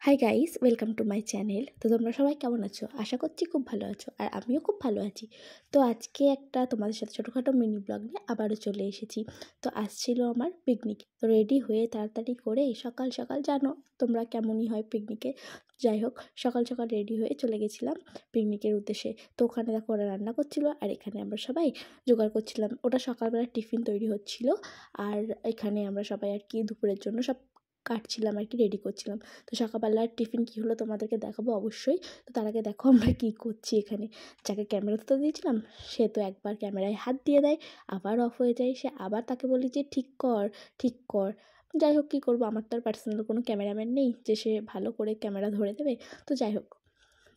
Hi guys, welcome to my channel. তো তোমরা সবাই কেমন আছো? আশা করছি খুব ভালো আছো, আর আমিও খুব ভালো আছি। তো আজকে একটা তোমাদের সাথে ছোটোখাটো মিনি ব্লগ নিয়ে আবারও চলে এসেছি। তো আসছিল আমার পিকনিক। তো রেডি হয়ে তাড়াতাড়ি করে সকাল সকাল, জানো তোমরা কেমনই হয় পিকনিকে, যাই হোক সকাল সকাল রেডি হয়ে চলে গেছিলাম পিকনিকের উদ্দেশ্যে। তো ওখানে দেখো ওরা রান্না করছিল, আর এখানে আমরা সবাই জোগাড় করছিলাম। ওটা সকালবেলা টিফিন তৈরি হচ্ছিল, আর এখানে আমরা সবাই আর কি দুপুরের জন্য সব কাটছিলাম আর কি, রেডি করছিলাম। তো সকালবেলার টিফিন কী হলো তোমাদেরকে দেখাবো অবশ্যই। তো তার আগে দেখো আমরা কী করছি এখানে। যাকে ক্যামেরা তো দিয়েছিলাম, সে তো একবার ক্যামেরায় হাত দিয়ে দেয়, আবার অফ হয়ে যায়। সে আবার তাকে বলি যে ঠিক কর ঠিক কর। যাই হোক, কী করবো, আমার তো আর পার্সোনাল কোনো ক্যামেরাম্যান নেই যে সে ভালো করে ক্যামেরা ধরে দেবে। তো যাই হোক,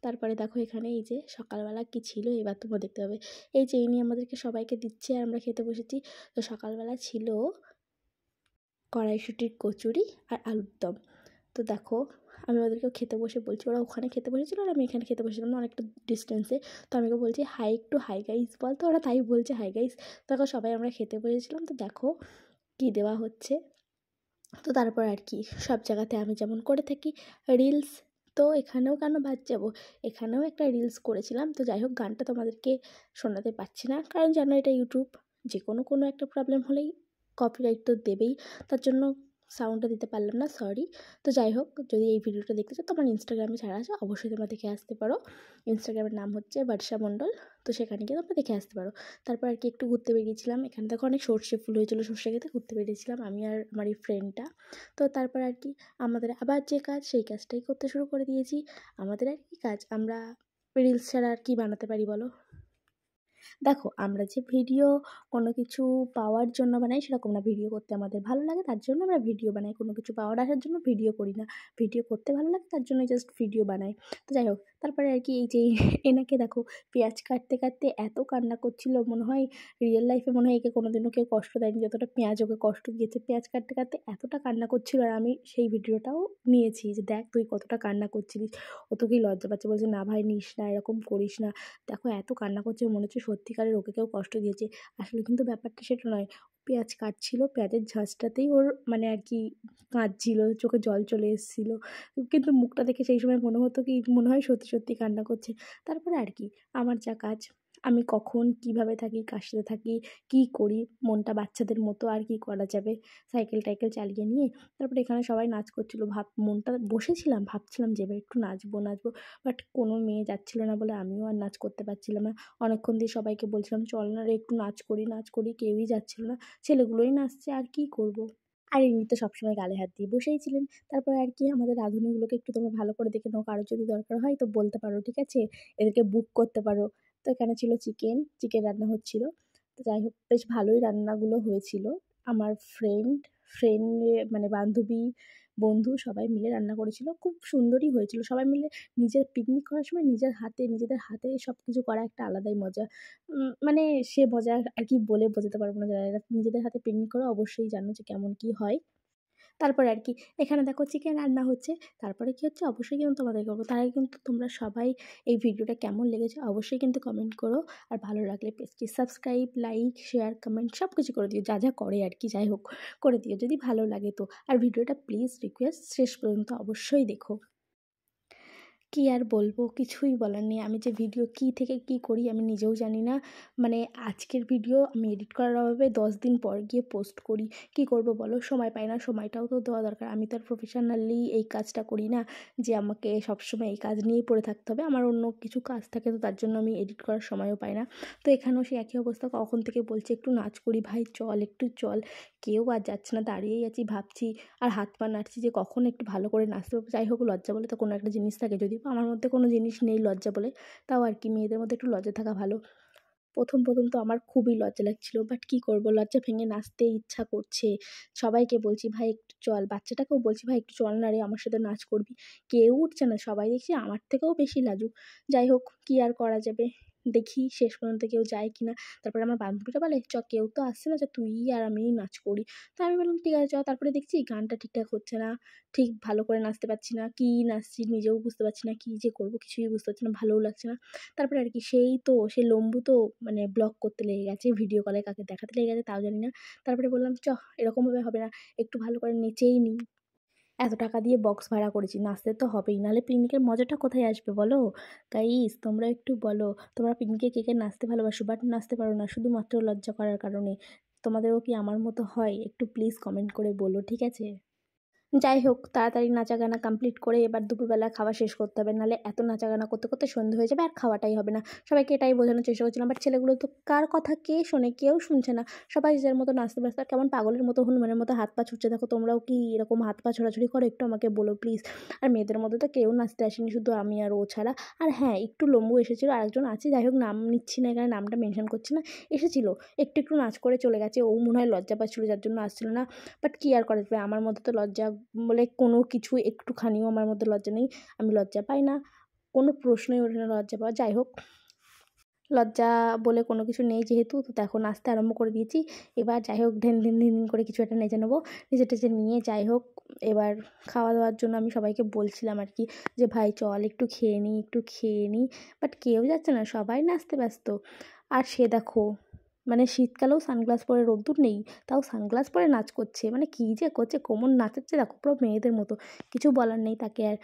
তারপরে দেখো এখানে এই যে সকালবেলা কী ছিল এবার তোমরা দেখতে হবে। এই যে এই নিয়ে আমাদেরকে সবাইকে দিচ্ছে, আর আমরা খেতে বসেছি। তো সকালবেলা ছিল কড়াইশুঁটির কচুরি আর আলুর দম। তো দেখো আমি ওদেরকেও খেতে বসে বলছি, ওরা ওখানে খেতে বসেছিলো আর আমি এখানে খেতে বসেছিলাম না, অনেকটা ডিস্টেন্সে। তো আমি ওকে বলছি হাই, একটু হাই গাইস বল, তো ওরা তাই বলছে হাই গাইস। দেখো সবাই আমরা খেতে বসেছিলাম। তো দেখো কী দেওয়া হচ্ছে। তো তারপর আর কি, সব জায়গাতে আমি যেমন করে থাকি রিলস, তো এখানেও কেন বাদ যাবো, এখানেও একটা রিলস করেছিলাম। তো যাই হোক, গানটা তোমাদেরকে শোনাতে পারছি না, কারণ জানো এটা ইউটিউব, যে কোনো একটা প্রবলেম হলেই কপিরাইট তো দেবেই, তার জন্য সাউন্ডটা দিতে পারলাম না, সরি। তো যাই হোক, যদি এই ভিডিওটা দেখতে চাও, তোমার ইনস্টাগ্রামে ছাড়া আছে, অবশ্যই তোমরা দেখে আসতে পারো। ইনস্টাগ্রামের নাম হচ্ছে বর্ষা মণ্ডল। তো সেখানে গিয়ে তোমরা দেখে আসতে পারো। তারপর আর কি একটু ঘুরতে বেরিয়েছিলাম, এখানে দেখো অনেক সর্ষে ফুল হয়েছিল, সর্ষে খেতে ঘুরতে বেরিয়েছিলাম আমি আর আমার এই ফ্রেন্ডটা। তো তারপর আর কি আমাদের আবার যে কাজ, সেই কাজটাই করতে শুরু করে দিয়েছি। আমাদের আর কি কাজ, আমরা রিলস ছাড়া আর কি বানাতে পারি বলো। দেখো আমরা যে ভিডিও কোনো কিছু পাওয়ার জন্য বানাই সেরকম না, ভিডিও করতে আমাদের ভালো লাগে তার জন্য আমরা ভিডিও বানাই, কোনো কিছু পাওয়ার আসার জন্য ভিডিও করি না। ভিডিও করতে ভালো লাগে তার জন্য জাস্ট ভিডিও বানাই। তো যাই হোক, তারপরে আর কি এই যে এনাকে দেখো পেঁয়াজ কাটতে কাটতে এত কান্না করছিল, মনে হয় রিয়েল লাইফে মনে হয় একে কোনোদিনও কেউ কষ্ট দেয়নি যতটা পেঁয়াজ ওকে কষ্ট দিয়েছে। পেঁয়াজ কাটতে কাটতে এতটা কান্না করছিল, আর আমি সেই ভিডিওটাও নিয়েছি যে দেখ তুই কতটা কান্না করছিলিস। ও তো কি লজ্জা পাচ্ছে, বলছে না ভাই নিস না, এরকম করিস না। দেখো এত কান্না করছে, মনে হচ্ছে সত্যিকারের ওকে কেউ কষ্ট দিয়েছে। আসলে কিন্তু ব্যাপারটা সেটা নয়। পেঁয়াজ কাটছিল, পেঁয়াজের ঝাঁজটাতেই ওর মানে আর কি কাঁদছিল, চোখে জল চলে এসেছিল। কিন্তু মুখটা দেখে সেই সময় মনে হতো কি, মনে হয় সত্যি সত্যি কান্না করছে। তারপরে আর কি আমার যা কাজ, আমি কখন কিভাবে থাকি, কার সাথে থাকি, কী করি, মনটা বাচ্চাদের মতো আর কি করা যাবে, সাইকেল টাইকেল চালিয়ে নিয়ে। তারপরে এখানে সবাই নাচ করছিল, মনটা বসেছিলাম, ভাবছিলাম যে এবার একটু নাচবো নাচবো, বাট কোনো মেয়ে যাচ্ছিল না বলে আমিও আর নাচ করতে পারছিলাম না। অনেকক্ষণ দিয়ে সবাইকে বলছিলাম চল না রে একটু নাচ করি নাচ করি, কেউই যাচ্ছিল না। ছেলেগুলোই নাচছে, আর কি করব। আর এমনি তো সবসময় গালে হাত দিয়ে বসেই ছিলেন। তারপরে আর কি আমাদের রাঁধুনিগুলোকে একটু তোমরা ভালো করে দেখে নাও, কারোর যদি দরকার হয় তো বলতে পারো, ঠিক আছে, এদেরকে বুক করতে পারো। তো এখানে ছিল চিকেন, চিকেন রান্না হচ্ছিল। তো যাই হোক, বেশ ভালোই রান্নাগুলো হয়েছিল। আমার ফ্রেন্ড মানে বান্ধবী, বন্ধু সবাই মিলে রান্না করেছিল, খুব সুন্দরই হয়েছিল। সবাই মিলে নিজের পিকনিক করার সময় নিজেদের হাতে সব কিছু করা একটা আলাদাই মজা। মানে সে মজা আর কি বলে বোঝাতে পারবো না, যারা নিজেদের হাতে পিকনিক করে অবশ্যই জানো যে কেমন কী হয়। তারপরে আর কি এখানে দেখো চিকেন রান্না হচ্ছে। তারপরে কি হচ্ছে অবশ্যই কিন্তু তোমাদেরকে বলবো। তার আগে কিন্তু তোমরা সবাই এই ভিডিওটা কেমন লেগেছে অবশ্যই কিন্তু কমেন্ট করো। আর ভালো লাগলে পেজটি সাবস্ক্রাইব, লাইক, শেয়ার, কমেন্ট সব কিছু করে দিও, যা যা করে আর কি, যাই হোক করে দিও যদি ভালো লাগে তো। আর ভিডিওটা প্লিজ রিকোয়েস্ট শেষ পর্যন্ত অবশ্যই দেখো। কী আর বলবো, কিছুই বলার নেই। আমি যে ভিডিও কী থেকে কী করি আমি নিজেও জানি না। মানে আজকের ভিডিও আমি এডিট করার অভাবে 10 দিন পর গিয়ে পোস্ট করি। কী করব বলো, সময় পাই না, সময়টাও তো দেওয়া দরকার। আমি তো আর প্রফেশনালি এই কাজটা করি না যে আমাকে সবসময় এই কাজ নিয়েই পড়ে থাকতে হবে। আমার অন্য কিছু কাজ থাকে, তো তার জন্য আমি এডিট করার সময়ও পাই না। তো এখানেও সেই একই অবস্থা, কখন থেকে বলছে একটু নাচ করি ভাই, চল একটু চল। কেউ আর যাচ্ছে না, দাঁড়িয়েই আছি ভাবছি, আর হাত পা নাড়ছি যে কখন একটু ভালো করে নাচতে পারবো। যাই হোক, লজ্জা বলে তো কোনো একটা জিনিস থাকে, যদিও বা আমার মধ্যে কোনো জিনিস নেই লজ্জা বলে, তাও আর কি মেয়েদের মধ্যে একটু লজ্জা থাকা ভালো। প্রথম তো আমার খুবই লজ্জা লাগছিল, বাট কী করবো, লজ্জা ভেঙে নাচতে ইচ্ছা করছে। সবাইকে বলছি ভাই একটু চল, বাচ্চাটাকেও বলছি ভাই একটু চল না রে আমার সাথে নাচ করবি। কেউ উঠছে না, সবাই দেখছি আমার থেকেও বেশি লাজুক। যাই হোক, কী আর করা যাবে, দেখি শেষ পর্যন্ত কেউ যায় কি না। তারপরে আমার বান্ধবীরা বলে চ, কেউ তো আসছে না, চ তুই আর আমিই নাচ করি। তো আমি বললাম ঠিক আছে চ। তারপরে দেখছি গানটা ঠিকঠাক হচ্ছে না, ঠিক ভালো করে নাচতে পারছি না, কী নাচছি নিজেও বুঝতে পারছি না, কী যে করবো কিছুই বুঝতে পারছি না, ভালোও লাগছে না। তারপরে আর কি সে লম্বু তো মানে ব্লগ করতে লেগে গেছে, ভিডিও কলে কাকে দেখাতে লেগে গেছে তাও জানি না। তারপরে বললাম এরকমভাবে হবে না, একটু ভালো করে নেচেই নিই। এত টাকা দিয়ে বক্স ভাড়া করেছি, নাচতে তো হবেই, নাহলে পিকনিকের মজাটা কোথায় আসবে বলো? গাইস তোমরা একটু বলো, তোমরা পিকনিকে কে কে নাচতে ভালোবাসো বাট নাচতে পারো না শুধুমাত্র লজ্জা করার কারণে? তোমাদেরও কি আমার মতো হয়? একটু প্লিজ কমেন্ট করে বলো, ঠিক আছে? যাই হোক, তাড়াতাড়ি নাচা গানা কমপ্লিট করে এবার দুপুরবেলা খাওয়া শেষ করতে হবে, নাহলে এত নাচা গানা করতে করতে সন্ধে হয়ে যাবে আর খাওয়াটাই হবে না। সবাইকে এটাই বোঝানোর চেষ্টা করছিলাম, বাট ছেলেগুলো তো কার কথা কে শোনে, কেউ শুনছে না। সবাই যার মতো নাচতে ব্যস্ত, আর কেমন পাগলের মতো হনুমানের মতো হাত পা ছুটছে। দেখো তোমরাও কি এরকম হাত পা ছোড়াছুড়ি করো? একটু আমাকে বলো প্লিজ। আর মেয়েদের মধ্যে তো কেউ নাচতে আসেনি, শুধু আমি আর ও ছাড়া। আর হ্যাঁ, একটু লম্বু এসেছিলো, আরেকজন আছে, যাই হোক নাম নিচ্ছি না এখানে, নামটা মেনশন করছি না। এসেছিলো, একটু একটু নাচ করে চলে গেছে। ও মনে হয় লজ্জা পাচ্ছিলো যার জন্য আসছিল না। বাট কী আর করা যাবে, আমার মধ্যে তো লজ্জা বলে কোনো কিছু একটুখানিও আমার মধ্যে লজ্জা নেই। আমি লজ্জা পাই না, কোনো প্রশ্নই ওঠে না লজ্জা পাওয়া। যাই হোক, লজ্জা বলে কোনো কিছু নেই যেহেতু, তো দেখো নাচতে আরম্ভ করে দিয়েছি। এবার যাই হোক ঢেন ঢিন ঢিন ঢিন করে কিছু একটা নেচে নেবো। নেচে টেচে নিয়ে যাই হোক এবার খাওয়া দাওয়ার জন্য আমি সবাইকে বলছিলাম আর কি, যে ভাই চল একটু খেয়ে নিই, একটু খেয়ে নিই। বাট কেউ যাচ্ছে না, সবাই নাচতে ব্যস্ত। আর সে দেখো, মানে শীতকালেও সানগ্লাস পরে, রোদ্দুর নেই তাও সানগ্লাস পরে নাচ করছে, মানে কী যে করছে, কোমর নাচাচ্ছে দেখো পুরো মেয়েদের মতো। কিছু বলার নেই তাকে আর।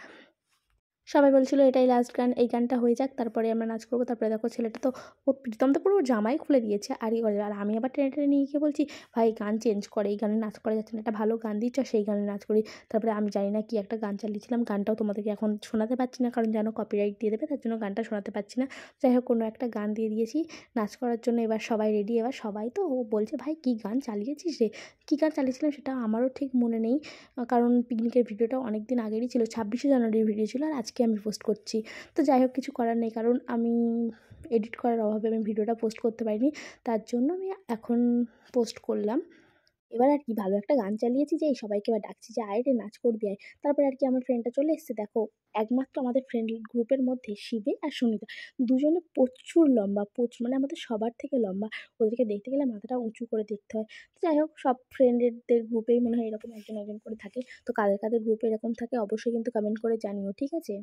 সবাই বলছিল এটাই লাস্ট গান, এই গানটা হয়ে যাক তারপরে আমরা নাচ করবো। তারপরে দেখো ছেলেটা তো, ও প্রীতম তো পুরো জামাই খুলে দিয়েছে আর ই করে, আর আমি আবার টেনে টেনে নিয়ে গিয়ে বলছি ভাই গান চেঞ্জ করে, এই গানে নাচ করা যাচ্ছে না, একটা ভালো গান দিচ্ছ সেই গানে নাচ করি। তারপরে আমি জানি না কি একটা গান চালিয়েছিলাম, গানটাও তোমাদেরকে এখন শোনাতে পারছি না কারণ যেন কপিরাইট দিয়ে দেবে, তার জন্য গানটা শোনাতে পারছি না। যাই হোক কোনো একটা গান দিয়ে দিয়েছি নাচ করার জন্য। এবার সবাই রেডি, এবার সবাই তো, ও বলছে ভাই কী গান চালিয়েছিস রে? কী গান চালিয়েছিলাম সেটা আমারও ঠিক মনে নেই, কারণ পিকনিকের ভিডিওটা অনেক দিন আগেরই ছিল, 26শে জানুয়ারির ভিডিও ছিল, আর আজকে আমি পোস্ট করছি। তো যাই হোক কিছু করার নেই, কারণ আমি এডিট করার অভাবে আমি ভিডিওটা পোস্ট করতে পারিনি, তার জন্য আমি এখন পোস্ট করলাম। এবার আর কি ভালো একটা গান চালিয়েছি, যে এই সবাইকে এবার ডাকছি যে আয় রে নাচ করবি আয়। তারপরে আর কি আমার ফ্রেন্ডটা চলে এসেছে। দেখো একমাত্র আমাদের ফ্রেন্ড গ্রুপের মধ্যে শিবে আর সুনিতা, দুজনে প্রচুর লম্বা, প্রচুর মানে আমাদের সবার থেকে লম্বা। ওদেরকে দেখতে গেলে মাথাটা উঁচু করে দেখতে হয়। তো যাই হোক সব ফ্রেন্ডেরদের গ্রুপেই মনে হয় এরকম একজন একজন করে থাকে। তো কাদের কাদের গ্রুপে এরকম থাকে অবশ্যই কিন্তু কমেন্ট করে জানিও, ঠিক আছে?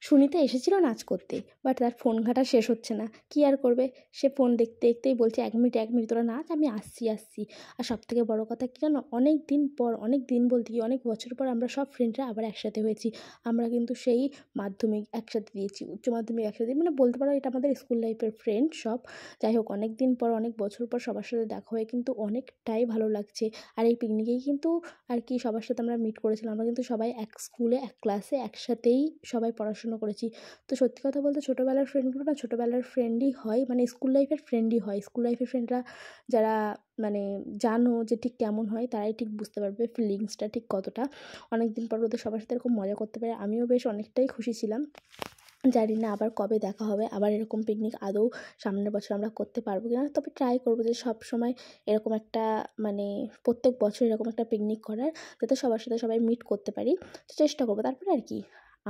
সুনিতা এসেছিল নাচ করতে, বাট তার ফোন ঘাঁটা শেষ হচ্ছে না, কী আর করবে। সে ফোন দেখতে দেখতেই বলছে 1 মিনিট 1 মিনিট তোরা নাচ, আমি আসছি আসছি। আর সবথেকে বড় কথা কী জানো, অনেক দিন পর, অনেক দিন বলতে কি অনেক বছর পর আমরা সব ফ্রেন্ডরা আবার একসাথে হয়েছি। আমরা কিন্তু সেই মাধ্যমিক একসাথে দিয়েছি, উচ্চ মাধ্যমিক একসাথে, মানে বলতে পারো এটা আমাদের স্কুল লাইফের ফ্রেন্ড সব। যাই হোক অনেক দিন পর, অনেক বছর পর সবার সাথে দেখা হয়ে কিন্তু অনেকটাই ভালো লাগছে। আর এই পিকনিকেই কিন্তু আর কি সবার সাথে আমরা মিট করেছিলাম। আমরা কিন্তু সবাই এক স্কুলে এক ক্লাসে একসাথেই সবাই পড়াশুনো করেছি। তো সত্যি কথা বলতে ছোটোবেলার ফ্রেন্ডগুলো না ছোটোবেলার ফ্রেন্ডই হয়, মানে স্কুল লাইফের ফ্রেন্ডই হয়। স্কুল লাইফের ফ্রেন্ডরা যারা মানে জানো যে ঠিক কেমন হয়, তারাই ঠিক বুঝতে পারবে ফিলিংসটা ঠিক কতটা। অনেক দিন পর ওদের সবার সাথে এরকম মজা করতে পারে, আমিও বেশ অনেকটাই খুশি ছিলাম। জানি না আবার কবে দেখা হবে, আবার এরকম পিকনিক আদৌ সামনের বছর আমরা করতে পারবো কিনা। তবে ট্রাই করবো যে সব সময় এরকম একটা, মানে প্রত্যেক বছর এরকম একটা পিকনিক করার, যাতে সবার সাথে সবাই মিট করতে পারি। তো চেষ্টা করবো। তারপরে আর কি,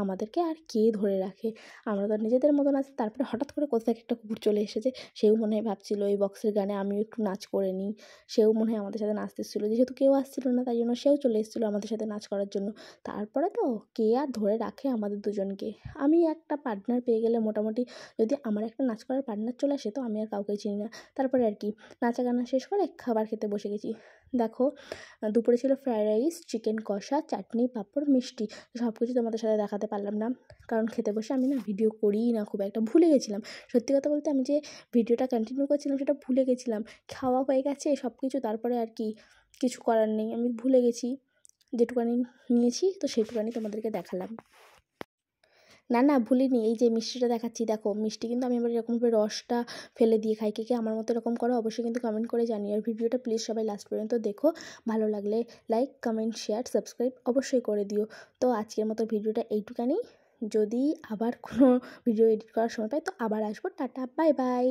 আমাদেরকে আর কে ধরে রাখে, আমরা তো নিজেদের মতন আছি। তারপরে হঠাৎ করে কোথা থেকে একটা কুকুর চলে এসেছে, সেও মনে হয় ভাবছিল এই বক্সের গানে আমিও একটু নাচ করে নিই। সেও মনে হয় আমাদের সাথে নাচতে এসেছিলো, যেহেতু কেউ আসছিল না তাই জন্য সেও চলে এসেছিলো আমাদের সাথে নাচ করার জন্য। তারপরে তো কে আর ধরে রাখে আমাদের দুজনকে। আমি একটা পার্টনার পেয়ে গেলে মোটামুটি, যদি আমার একটা নাচ করার পার্টনার চলে আসে তো আমি আর কাউকেই চিনি না। তারপরে আর কি নাচা গানা শেষ করে খাবার খেতে বসে গেছি। দেখো দুপুরে ছিল ফ্রায়েড রাইস, চিকেন কষা, চাটনি, পাঁপড়, মিষ্টি। সব কিছু তোমাদের সাথে দেখাতে পারলাম না, কারণ খেতে বসে আমি না ভিডিও করিই না, খুব একটা ভুলে গেছিলাম। সত্যি কথা বলতে আমি যে ভিডিওটা কন্টিনিউ করছিলাম সেটা ভুলে গেছিলাম। খাওয়া হয়ে গেছে সব কিছু, তারপরে আর কি কিছু করার নেই, আমি ভুলে গেছি। যেটুকানি নিয়েছি তো সেটুকানি তোমাদেরকে দেখালাম। না না ভুলিনি, এই যে মিষ্টিটা দেখাচ্ছি দেখো, মিষ্টি কিন্তু আমি এবার এরকমভাবে রসটা ফেলে দিয়ে খাই। কে কে আমার মতো এরকম করো অবশ্যই কিন্তু কমেন্ট করে জানিও। আর ভিডিওটা প্লিজ সবাই লাস্ট পর্যন্ত দেখো, ভালো লাগলে লাইক কমেন্ট শেয়ার সাবস্ক্রাইব অবশ্যই করে দিও। তো আজকের মতো ভিডিওটা এইটুকানি, যদি আবার কোনো ভিডিও এডিট করার সময় পাই তো আবার আসবো। Tata bye bye.